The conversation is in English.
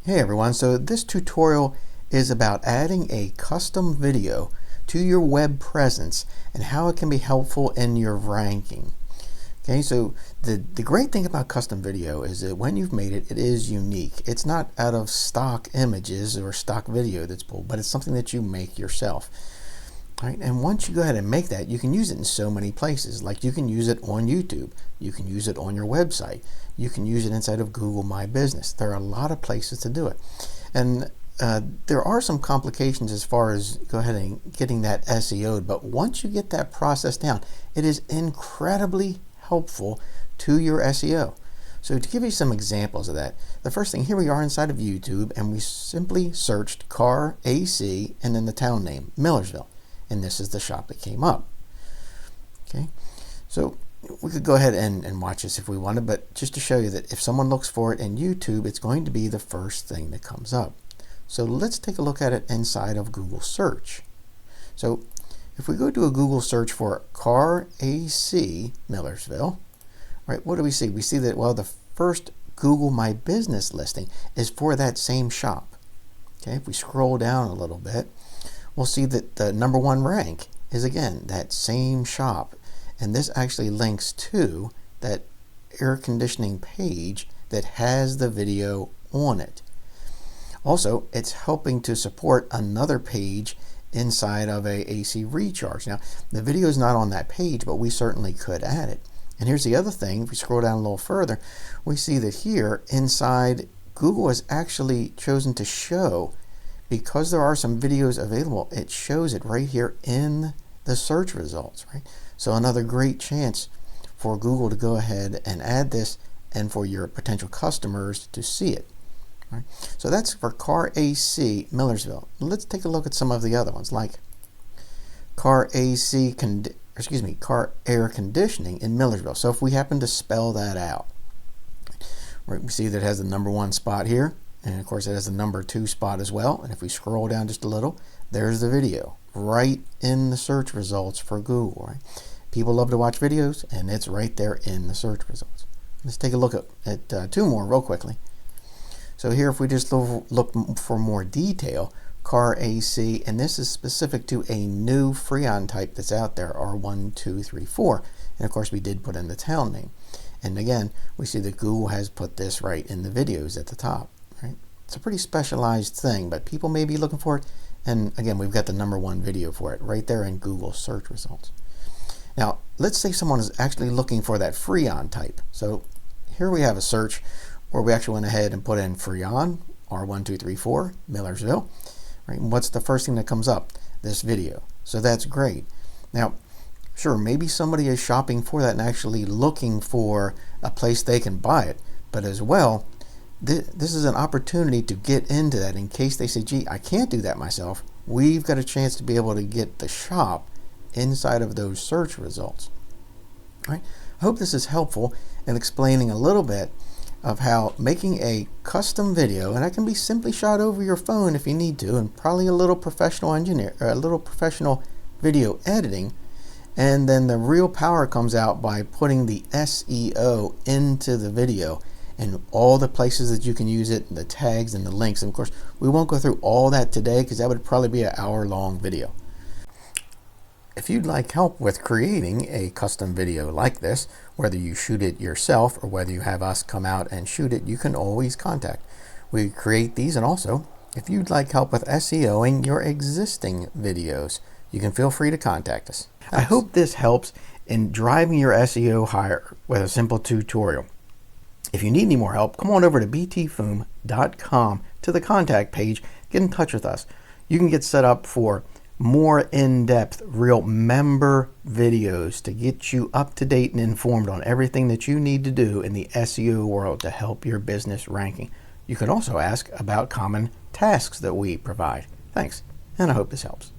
Hey everyone, so this tutorial is about adding a custom video to your web presence and how it can be helpful in your ranking. Okay, so the great thing about custom video is that when you've made it, it is unique. It's not out of stock images or stock video that's pulled, but it's something that you make yourself. Right? And once you go ahead and make that, you can use it in so many places. Like you can use it on YouTube, you can use it on your website, you can use it inside of Google My Business. There are a lot of places to do it. And there are some complications as far as go ahead and getting that SEO'd, but once you get that process down, it is incredibly helpful to your SEO. So to give you some examples of that, the first thing, here we are inside of YouTube, and we simply searched car AC and then the town name, Millersville. And this is the shop that came up. Okay, so we could go ahead and watch this if we wanted, but just to show you that if someone looks for it in YouTube, it's going to be the first thing that comes up. So let's take a look at it inside of Google search. So if we go to a Google search for car AC Millersville, right, what do we see? We see that, well, the first Google My Business listing is for that same shop. Okay, if we scroll down a little bit, we'll see that the #1 rank is again that same shop, and this actually links to that air conditioning page that has the video on it. Also, it's helping to support another page inside of a AC recharge. Now, the video is not on that page, but we certainly could add it. And here's the other thing, if we scroll down a little further, we see that here inside Google has actually chosen to show, because there are some videos available, it shows it right here in the search results, right? So another great chance for Google to go ahead and add this and for your potential customers to see it. Right? So that's for car AC Millersville. Let's take a look at some of the other ones, like car air conditioning in Millersville. So if we happen to spell that out, right, we see that it has the #1 spot here. And of course it has the #2 spot as well. And if we scroll down just a little, there's the video right in the search results for Google. Right? People love to watch videos, and it's right there in the search results. Let's take a look at two more real quickly. So here, if we just look for more detail, car AC, and this is specific to a new Freon type that's out there, R1234. And of course we did put in the town name. And again, we see that Google has put this right in the videos at the top. Right? It's a pretty specialized thing, but people may be looking for it. And again, we've got the #1 video for it right there in Google search results. Now, let's say someone is actually looking for that Freon type. So here we have a search where we actually went ahead and put in Freon, R1234, Millersville. Right? And what's the first thing that comes up? This video. So that's great. Now, sure, maybe somebody is shopping for that and actually looking for a place they can buy it, but as well, this is an opportunity to get into that in case they say, gee, I can't do that myself. We've got a chance to be able to get the shop inside of those search results. Right? I hope this is helpful in explaining a little bit of how making a custom video, and that can be simply shot over your phone if you need to, and probably a little professional video editing, and then the real power comes out by putting the SEO into the video and all the places that you can use it, the tags and the links. And of course, we won't go through all that today because that would probably be an hour-long video. If you'd like help with creating a custom video like this, whether you shoot it yourself or whether you have us come out and shoot it, you can always contact. We create these, and also, if you'd like help with SEOing your existing videos, you can feel free to contact us. I hope this helps in driving your SEO higher with a simple tutorial. If you need any more help, come on over to BTFOOM.com to the contact page. Get in touch with us. You can get set up for more in-depth, real member videos to get you up to date and informed on everything that you need to do in the SEO world to help your business ranking. You can also ask about common tasks that we provide. Thanks, and I hope this helps.